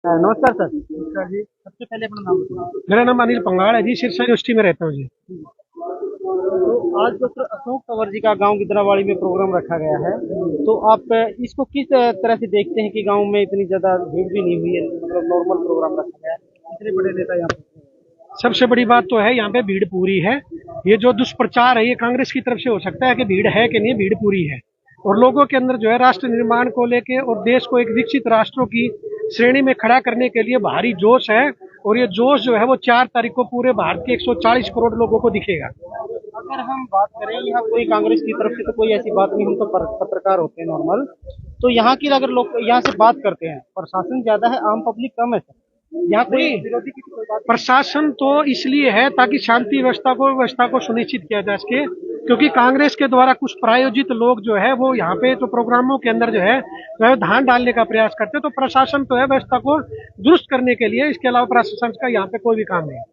नमस्कार सर। नमस्कार जी। सबसे पहले अपना नाम बताइए। मेरा नाम अनिल पंगाड़ है जी, सिरसा यूनिवर्सिटी में रहता हूँ जी। तो आज डॉक्टर अशोक तंवर जी का गांव गिदरावाड़ी में प्रोग्राम रखा गया है, तो आप इसको किस तरह से देखते हैं कि गांव में इतनी ज्यादा भीड़ भी नहीं हुई है, मतलब नॉर्मल प्रोग्राम रखा गया है, इतने बड़े नेता यहाँ पे। सबसे बड़ी बात तो है यहाँ पे भीड़ पूरी है। ये जो दुष्प्रचार है ये कांग्रेस की तरफ से हो सकता है कि भीड़ है कि नहीं, भीड़ पूरी है। और लोगों के अंदर जो है राष्ट्र निर्माण को लेके और देश को एक विकसित राष्ट्रों की श्रेणी में खड़ा करने के लिए भारी जोश है। और ये जोश जो है वो 4 तारीख को पूरे भारत के 140 करोड़ लोगों को दिखेगा। अगर हम बात करें यहाँ कोई कांग्रेस की तरफ से तो कोई ऐसी बात नहीं, हम तो पत्रकार होते हैं नॉर्मल। तो यहाँ की अगर लोग यहाँ से बात करते हैं, प्रशासन ज्यादा है, आम पब्लिक कम है सर, यहाँ कोई विरोधी की कोई बात। प्रशासन तो इसलिए है ताकि शांति व्यवस्था को सुनिश्चित किया जा सके, क्योंकि कांग्रेस के द्वारा कुछ प्रायोजित लोग जो है वो यहाँ पे जो प्रोग्रामों के अंदर जो है वह धान डालने का प्रयास करते हैं। तो प्रशासन तो है व्यवस्था को दुरुस्त करने के लिए, इसके अलावा प्रशासन का यहाँ पे कोई भी काम नहीं है।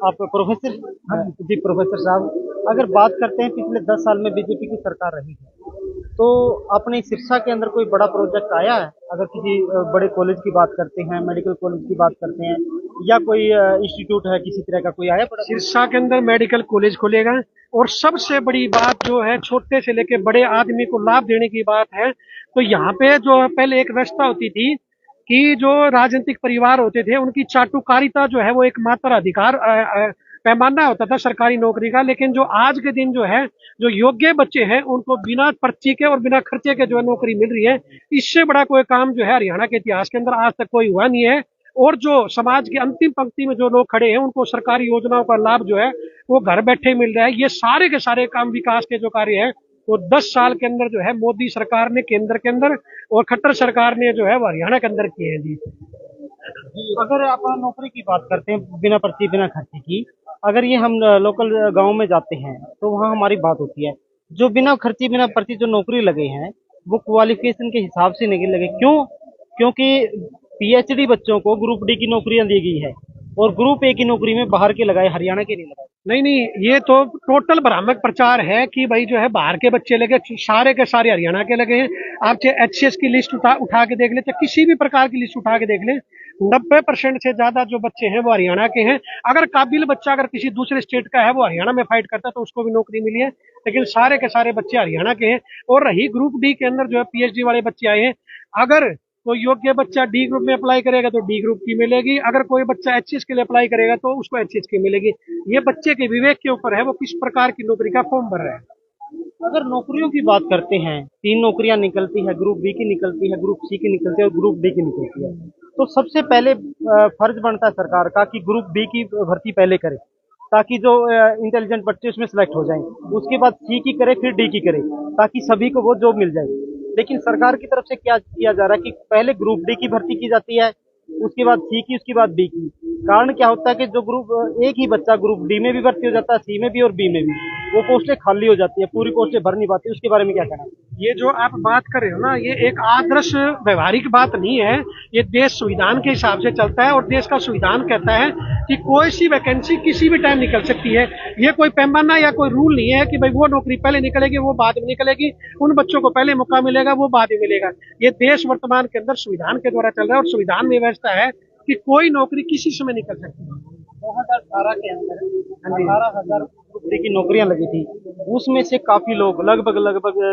आप प्रोफेसर। हाँ जी प्रोफेसर साहब, अगर बात करते हैं पिछले 10 साल में बीजेपी की सरकार रही है, तो अपने सिरसा के अंदर कोई बड़ा प्रोजेक्ट आया है? अगर किसी बड़े कॉलेज की बात करते हैं, मेडिकल कॉलेज की बात करते हैं, या कोई इंस्टीट्यूट है किसी तरह का, कोई आया बड़ा? सिरसा के अंदर मेडिकल कॉलेज खुलेगा। और सबसे बड़ी बात जो है छोटे से लेके बड़े आदमी को लाभ देने की बात है। तो यहाँ पे जो पहले एक व्यवस्था होती थी कि जो राजनीतिक परिवार होते थे उनकी चाटुकारिता जो है वो एक मात्र अधिकार पैमाना होता था सरकारी नौकरी का। लेकिन जो आज के दिन जो है जो योग्य बच्चे हैं उनको बिना पर्ची के और बिना खर्चे के जो है नौकरी मिल रही है। इससे बड़ा कोई काम जो है हरियाणा के इतिहास के अंदर आज तक कोई हुआ नहीं है। और जो समाज की अंतिम पंक्ति में जो लोग खड़े हैं उनको सरकारी योजनाओं का लाभ जो है वो घर बैठे मिल रहा है। ये सारे के सारे काम विकास के जो कार्य है वो 10 साल के अंदर जो है मोदी सरकार ने केंद्र के अंदर और खट्टर सरकार ने जो है वो हरियाणा के अंदर किए हैं जी। अगर आप नौकरी की बात करते हैं बिना पर्ची बिना खर्चे की, अगर ये हम लोकल गांव में जाते हैं तो वहाँ हमारी बात होती है, जो बिना खर्ची बिना पर्ची जो नौकरी लगे हैं वो क्वालिफिकेशन के हिसाब से नहीं लगे। क्यों? क्योंकि पीएचडी बच्चों को ग्रुप डी की नौकरियां दी गई है, और ग्रुप ए की नौकरी में बाहर के लगाए, हरियाणा के नहीं लगाए। नहीं नहीं, ये तो टोटल भ्रामक प्रचार है कि भाई जो है बाहर के बच्चे लगे, सारे के सारे हरियाणा के लगे हैं। आप चाहे एचसीएस की लिस्ट उठा के देख ले, चाहे किसी भी प्रकार की लिस्ट उठा के देख ले, 90% से ज्यादा जो बच्चे हैं वो हरियाणा के हैं। अगर काबिल बच्चा अगर किसी दूसरे स्टेट का है वो हरियाणा में फाइट करता है तो उसको भी नौकरी मिली है, लेकिन सारे के सारे बच्चे हरियाणा के हैं। और रही ग्रुप डी के अंदर जो है पीएचडी वाले बच्चे आए हैं, अगर कोई योग्य बच्चा डी ग्रुप में अप्लाई करेगा तो डी ग्रुप की मिलेगी, अगर कोई बच्चा एचसीएस के लिए अप्लाई करेगा तो उसको एचसीएस की मिलेगी। ये बच्चे के विवेक के ऊपर है वो किस प्रकार की नौकरी का फॉर्म भर रहा है। अगर नौकरियों की बात करते हैं, 3 नौकरियां निकलती है, ग्रुप बी की निकलती है, ग्रुप सी की निकलती है और ग्रुप डी की निकलती है। तो सबसे पहले फर्ज बनता है सरकार का कि ग्रुप बी की भर्ती पहले करे, ताकि जो इंटेलिजेंट बच्चे उसमें सेलेक्ट हो जाएं। उसके बाद सी की करे, फिर डी की करे, ताकि सभी को वो जॉब मिल जाए। लेकिन सरकार की तरफ से क्या किया जा रहा है कि पहले ग्रुप डी की भर्ती की जाती है, उसके बाद सी की, उसके बाद बी की। कारण क्या होता है कि जो ग्रुप एक ही बच्चा ग्रुप डी में भी भर्ती हो जाता है, सी में भी और बी में भी, वो पोस्टें खाली हो जाती है, पूरी पोस्टें भर नहीं पाती। उसके बारे में क्या कहना है? ये जो आप बात कर रहे हो ना, ये एक आदर्श व्यवहारिक बात नहीं है। ये देश संविधान के हिसाब से चलता है और देश का संविधान कहता है कि कोई सी वैकेंसी किसी भी टाइम निकल सकती है। ये कोई पैमाना या कोई रूल नहीं है कि भाई वो नौकरी पहले निकलेगी वो बाद में निकलेगी, उन बच्चों को पहले मौका मिलेगा वो बाद में मिलेगा। ये देश वर्तमान के अंदर संविधान के द्वारा चल रहा है और संविधान में व्यवस्था है कि कोई नौकरी किसी समय निकल सकती है। 2018 के अंदर 18,000 की नौकरियां लगी थी, उसमें से काफी लोग लगभग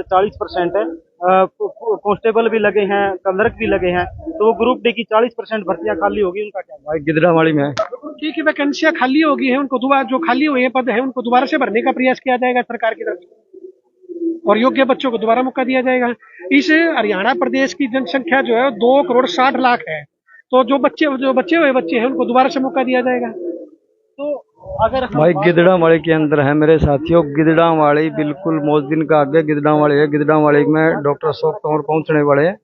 40% है, कांस्टेबल भी लगे हैं, क्लर्क भी लगे हैं। तो वो ग्रुप डी की 40% भर्तियां खाली होगी, उनका क्या? भाई गिदड़ावाड़ी में है। ठीक है, वैकेंसियां खाली होगी है, उनको दोबारा जो खाली हुए पद है उनको दोबारा से भरने का प्रयास किया जाएगा सरकार की तरफ से और योग्य बच्चों को दोबारा मौका दिया जाएगा। इस हरियाणा प्रदेश की जनसंख्या जो है 2,60,00,000 है। तो जो बच्चे हुए बच्चे हैं उनको दोबारा से मौका दिया जाएगा। तो अगर भाई गिदड़ावाड़ी के अंदर है मेरे साथियों, गिदड़ावाड़ी बिल्कुल मौजदिन का आगे गिदड़ावाड़ी है। गिदड़ावाड़ी में डॉक्टर अशोक तंवर पहुंचने वाले हैं।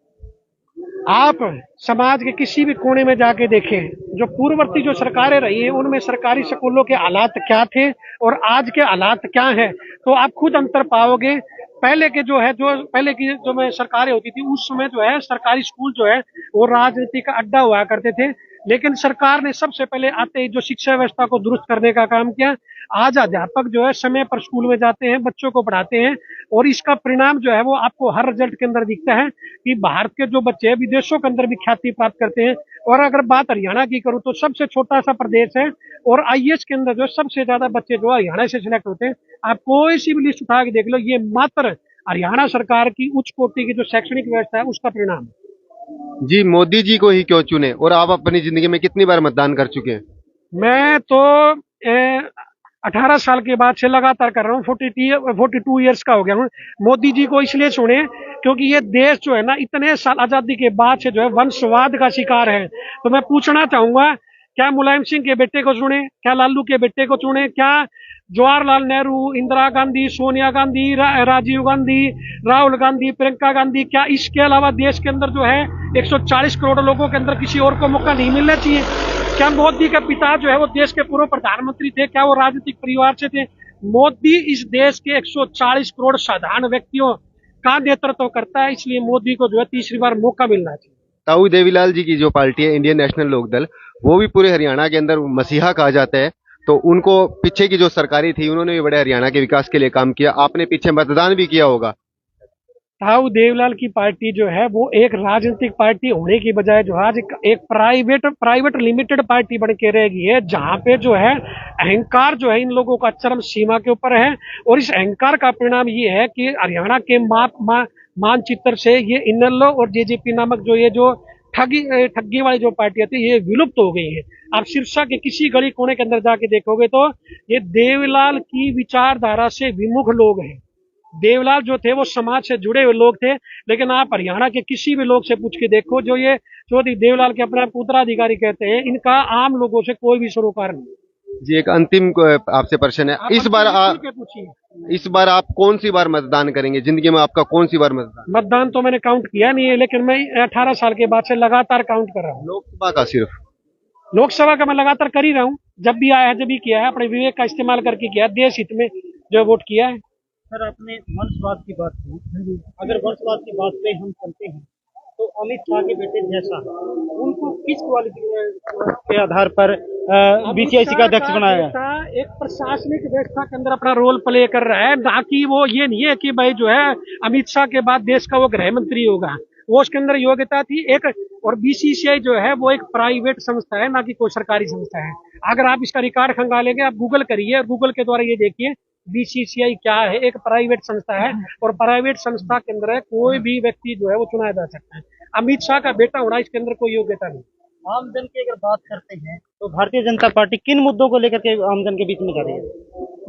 आप समाज के किसी भी कोने में जाके देखें, जो पूर्ववर्ती जो सरकारें रही हैं उनमें सरकारी स्कूलों के हालात क्या थे और आज के हालात क्या हैं, तो आप खुद अंतर पाओगे। पहले के जो है जो पहले की जो में सरकारें होती थी उस समय जो है सरकारी स्कूल जो है वो राजनीति का अड्डा हुआ करते थे। लेकिन सरकार ने सबसे पहले आते ही जो शिक्षा व्यवस्था को दुरुस्त करने का काम किया। आज अध्यापक जो है समय पर स्कूल में जाते हैं, बच्चों को पढ़ाते हैं, और इसका परिणाम जो है वो आपको हर रिजल्ट के अंदर दिखता है कि भारत के जो बच्चे हैं विदेशों के अंदर भी ख्याति प्राप्त करते हैं। और अगर बात हरियाणा की करूं तो सबसे छोटा सा प्रदेश है, और आईएएस के अंदर जो सबसे ज्यादा बच्चे जो हरियाणा से सिलेक्ट होते हैं। आप कोई सी भी लिस्ट उठा के देख लो, ये मात्र हरियाणा सरकार की उच्च कोटि की जो शैक्षणिक व्यवस्था है उसका परिणाम है। जी, मोदी जी को ही क्यों चुने और आप अपनी जिंदगी में कितनी बार मतदान कर चुके हैं? मैं तो 18 साल के बाद से लगातार कर रहा हूँ, 42 ईयर्स का हो गया हूँ। मोदी जी को इसलिए चुने क्योंकि ये देश जो है ना इतने साल आजादी के बाद से जो है वंशवाद का शिकार है। तो मैं पूछना चाहूंगा, क्या मुलायम सिंह के बेटे को चुने, क्या लालू के बेटे को चुने, क्या जवाहरलाल नेहरू, इंदिरा गांधी, सोनिया गांधी, राजीव गांधी, राहुल गांधी, प्रियंका गांधी, क्या इसके अलावा देश के अंदर जो है 140 करोड़ लोगों के अंदर किसी और को मौका नहीं मिलना चाहिए? क्या मोदी के पिता जो है वो देश के पूर्व प्रधानमंत्री थे? क्या वो राजनीतिक परिवार से थे? मोदी इस देश के 140 करोड़ साधारण व्यक्तियों का नेतृत्व करता है, इसलिए मोदी को जो है तीसरी बार मौका मिलना चाहिए। ताऊ देवीलाल जी की जो पार्टी है इंडियन नेशनल लोकदल, वो भी पूरे हरियाणा के अंदर मसीहा कहा जाता है। तो उनको पीछे की जो सरकारी थी उन्होंने भी बड़े हरियाणा के विकास के लिए काम किया। आपने पीछे मतदान भी किया होगा। ताऊ देवीलाल की पार्टी जो है वो एक राजनीतिक पार्टी होने की बजाय जो आज एक प्राइवेट लिमिटेड पार्टी बन के रह गई है, जहां पे जो है अहंकार जो है इन लोगों का चरम सीमा के ऊपर है। और इस अहंकार का परिणाम ये है कि हरियाणा के मानचित्र से ये इनेलो और जेजेपी नामक जो ये जो ठगी वाली जो पार्टियां थी ये विलुप्त हो गई है। आप सिरसा के किसी गली कोने के अंदर जाके देखोगे तो ये देवीलाल की विचारधारा से विमुख लोग हैं। देवीलाल जो थे वो समाज से जुड़े हुए लोग थे, लेकिन आप हरियाणा के किसी भी लोग से पूछ के देखो, जो ये चौधरी देवीलाल के अपने उत्तराधिकारी कहते हैं, इनका आम लोगों से कोई भी सरोकार नहीं। जी, एक अंतिम आपसे प्रश्न है। इस बार आप कौन सी बार मतदान करेंगे? जिंदगी में आपका कौन सी बार मतदान तो मैंने काउंट किया नहीं है, लेकिन मैं 18 साल के बाद से लगातार काउंट कर रहा हूँ। लोकसभा का सिर्फ? लोकसभा का मैं लगातार कर ही रहा हूँ, जब भी आया है, जब भी किया है, अपने विवेक का इस्तेमाल करके किया है, देश हित में जो वोट किया है। सर, आपने वंशवाद की बात की, अगर वंशवाद की बात पे हम चलते हैं तो अमित शाह के बेटे जैसा उनको किस क्वालिटी के आधार पर बीसीआईसी का अध्यक्ष बनाया है? एक प्रशासनिक व्यवस्था के अंदर अपना रोल प्ले कर रहा है, ना कि वो ये नहीं है कि भाई जो है अमित शाह के बाद देश का वो गृह मंत्री होगा। वो उसके अंदर योग्यता थी एक, और बीसीसीआई जो है वो एक प्राइवेट संस्था है, ना कि कोई सरकारी संस्था है। अगर आप इसका रिकॉर्ड खंगालेंगे, आप गूगल करिए और गूगल के द्वारा ये देखिए बीसीसीआई क्या है। एक प्राइवेट संस्था है, और प्राइवेट संस्था के अंदर कोई भी व्यक्ति जो है वो चुना जा सकता है। अमित शाह का बेटा होना इसके अंदर कोई योग्यता नहीं। आम जन की अगर बात करते हैं तो भारतीय जनता पार्टी किन मुद्दों को लेकर के आम जन के बीच में जा रही है?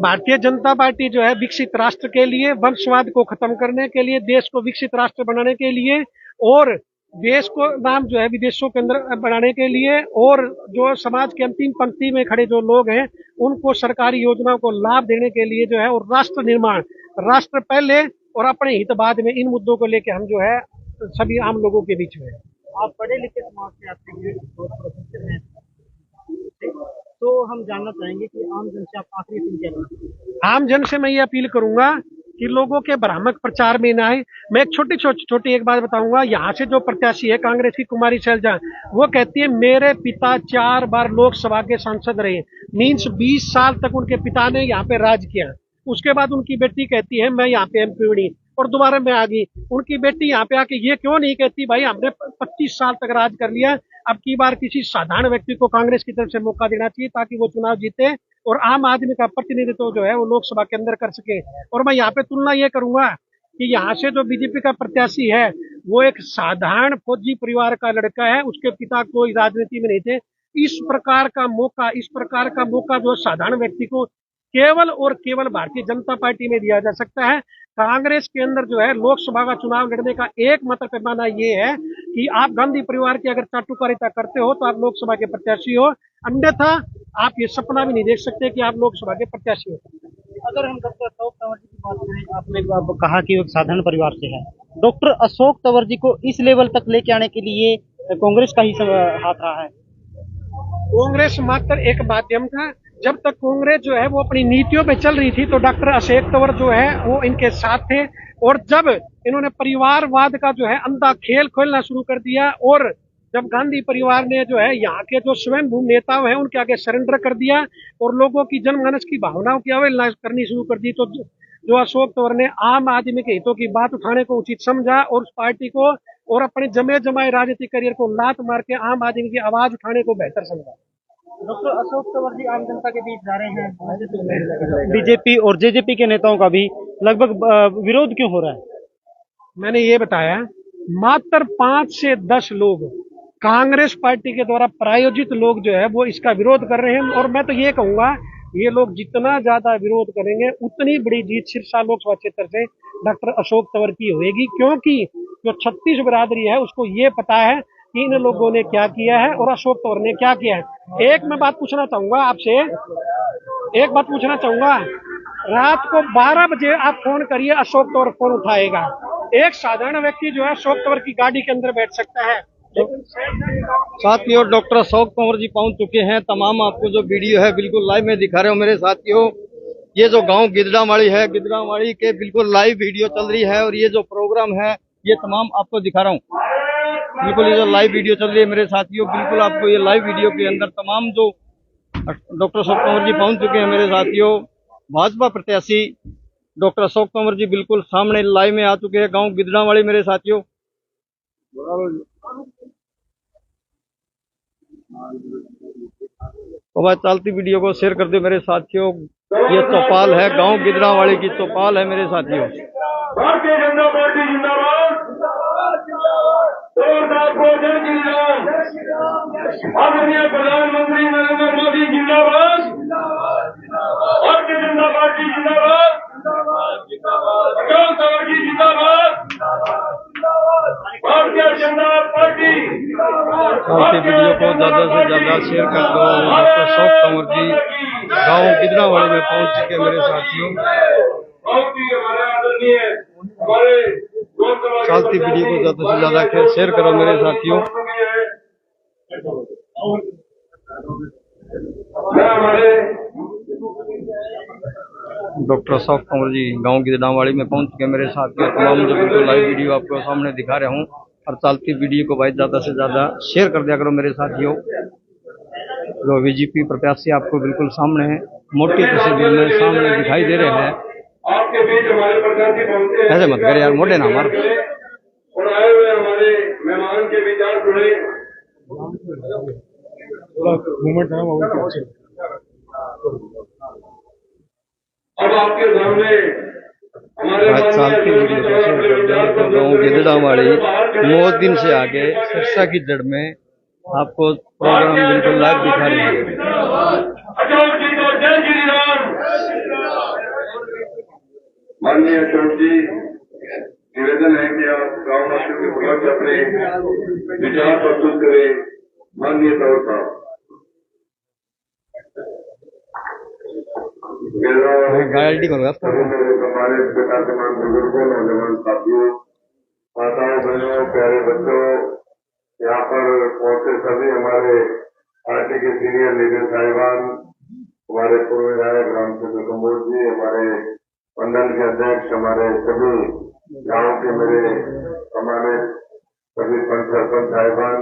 भारतीय जनता पार्टी जो है विकसित राष्ट्र के लिए, वंशवाद को खत्म करने के लिए, देश को विकसित राष्ट्र बनाने के लिए, और देश को नाम जो है विदेशों के अंदर बनाने के लिए, और जो समाज के अंतिम पंक्ति में खड़े जो लोग हैं उनको सरकारी योजनाओं को लाभ देने के लिए जो है, और राष्ट्र निर्माण, राष्ट्र पहले और अपने हित बाद में, इन मुद्दों को लेकर हम जो है सभी आम लोगों के बीच में। आप पढ़े लिखे समाज से आते हैं और प्रोफेसर हैं, तो हम जानना चाहेंगे कि आम जन से आप आखिरी अपील क्या करेंगे? आम जन से मैं ये अपील करूंगा कि लोगों के भ्रामक प्रचार में ना आए। मैं एक छोटी एक बात बताऊंगा। यहाँ से जो प्रत्याशी है कांग्रेस की कुमारी शैलजा, वो कहती है मेरे पिता 4 बार लोकसभा के सांसद रहे, मीन्स 20 साल तक उनके पिता ने यहाँ पे राज किया। उसके बाद उनकी बेटी कहती है मैं यहाँ पे एमपी बनी और दोबारा मैं आ गई। उनकी बेटी यहाँ पे आके ये क्यों नहीं कहती भाई हमने 25 साल तक राज कर लिया, अब की बार किसी साधारण व्यक्ति को कांग्रेस की तरफ से मौका देना चाहिए ताकि वो चुनाव जीते और आम आदमी का प्रतिनिधित्व जो है वो लोकसभा के अंदर कर सके। और मैं यहाँ पे तुलना ये करूंगा कि यहाँ से जो बीजेपी का प्रत्याशी है वो एक साधारण फौजी परिवार का लड़का है, उसके पिता कोई राजनीति में नहीं थे। इस प्रकार का मौका जो साधारण व्यक्ति को केवल और केवल भारतीय जनता पार्टी में दिया जा सकता है। कांग्रेस के अंदर जो है लोकसभा का चुनाव लड़ने का एकमात्र पैमाना ये है कि आप गांधी परिवार की अगर चाटुकारिता करते हो तो आप लोकसभा के प्रत्याशी हो, अन्यथा आप ये सपना भी नहीं देख सकते कि आप लोकसभा के प्रत्याशी हो। अगर हम डॉक्टर अशोक तंवर जी की बात करें, आपने कहा कि वो एक साधारण परिवार से है, डॉक्टर अशोक तंवर जी को इस लेवल तक लेके आने के लिए कांग्रेस का ही हाथ रहा है। कांग्रेस मात्र एक माध्यम था। जब तक कांग्रेस जो है वो अपनी नीतियों पे चल रही थी तो डॉक्टर अशोक तंवर जो है वो इनके साथ थे, और जब इन्होंने परिवारवाद का जो है अंधा खेल खेलना शुरू कर दिया और जब गांधी परिवार ने जो है यहाँ के जो स्वयंभू नेता हैं उनके आगे सरेंडर कर दिया और लोगों की जनमानस की भावनाओं की अवहेलना करनी शुरू कर दी, तो जो अशोक तंवर ने आम आदमी के हितों की बात उठाने को उचित समझा और उस पार्टी को और अपने जमे जमाए राजनीतिक करियर को लात मार के आम आदमी की आवाज उठाने को बेहतर समझा। डॉक्टर अशोक तंवर जी आम जनता के बीच जा रहे हैं, बीजेपी और जेजेपी के नेताओं का भी लगभग विरोध क्यों हो रहा है? मैंने ये बताया, मात्र 5 से 10 लोग कांग्रेस पार्टी के द्वारा प्रायोजित लोग जो है वो इसका विरोध कर रहे हैं, और मैं तो ये कहूंगा ये लोग जितना ज्यादा विरोध करेंगे उतनी बड़ी जीत सिरसा लोकसभा क्षेत्र से डॉक्टर अशोक तंवर की होगी, क्योंकि जो 36 बिरादरी है उसको ये पता है कि इन लोगों ने क्या किया है और अशोक तंवर ने क्या किया है। एक मैं बात पूछना चाहूंगा आपसे, एक बात पूछना चाहूंगा, रात को 12 बजे आप फोन करिए, अशोक तंवर फोन उठाएगा। एक साधारण व्यक्ति जो है अशोक तंवर की गाड़ी के अंदर बैठ सकता है। साथियों, डॉक्टर अशोक तंवर जी पहुंच चुके हैं। तमाम आपको जो वीडियो है बिल्कुल लाइव में दिखा रहे हो मेरे साथियों। ये जो गांव गिदड़ावाड़ी है, गिदड़ावाड़ी के बिल्कुल लाइव वीडियो चल रही है और ये जो प्रोग्राम है ये तमाम आपको दिखा रहा हूँ। बिल्कुल ये जो लाइव वीडियो चल रही है मेरे साथियों, बिल्कुल आपको ये लाइव वीडियो के अंदर तमाम जो डॉक्टर अशोक तंवर जी पहुंच चुके हैं मेरे साथियों। भाजपा प्रत्याशी डॉक्टर अशोक तंवर जी बिल्कुल सामने लाइव में आ चुके हैं गांव गिदड़ावाड़ी मेरे साथियों। तो भाई चलती वीडियो को शेयर कर दो मेरे साथियों। ये चौपाल है, गांव गिदड़ावाड़ी की चौपाल है मेरे साथियों। भारतीय जनता पार्टी जिंदाबाद, आदरणीय प्रधानमंत्री नरेंद्र मोदी जिंदाबाद, भारतीय जनता पार्टी जिंदाबाद, अशोक तंवर जी जिंदाबाद, भारतीय जनता पार्टी। चलती वीडियो को ज्यादा से ज्यादा शेयर कर दो। डॉक्टर अशोक तंवर जी गांव गिदड़ावाड़ी में पहुंच चुके मेरे साथियों। चलती वीडियो को ज्यादा से ज्यादा शेयर करो मेरे साथियों। डॉक्टर अशोक तंवर जी गांव गिदड़ावाड़ी में पहुंच चुके मेरे साथियों। तमाम जो बिल्कुल लाइव वीडियो आपको सामने दिखा रहा हूं और चलती वीडियो को भाई ज्यादा से ज्यादा शेयर कर दिया करो मेरे साथियों। जो बीजेपी प्रत्याशी आपको बिल्कुल सामने है, मोटी तस्वीर में सामने दिखाई दे रहे हैं। आपके बीच हमारे प्रत्याशी पहुंचे, ऐसे मत कर यार, मोटे ना मार। और आए हुए हमारे मेहमान के विचार सुने। अब आपके सामने चलती वीडियो को शेयर कर दो। गाँव गिदड़ावाड़ी बहुत दिन से आगे सिरसा की जड़ में आपको प्रोग्राम बिल्कुल लाइव दिखा रहे हैं। अशोक जी को जय श्री राम। माननीय अशोक जी, निवेदन है कि आप गाँव वासियों के समक्ष अपने विचार प्रस्तुत करें। माननीय तौर पर गाड़ी करूँगा हमारे पिता तमाम बुजुर्गों, नौजवान साथियों, माताओं, बहनों, प्यारे बच्चों, यहाँ पर पहुंचे सभी हमारे पार्टी के सीनियर लीडर साहिबान, हमारे पूर्व विधायक रामचंद्र कम्बोज जी, हमारे मंडल के अध्यक्ष, हमारे सभी गांव के मेरे हमारे सभी पंच सरपंच साहिबान,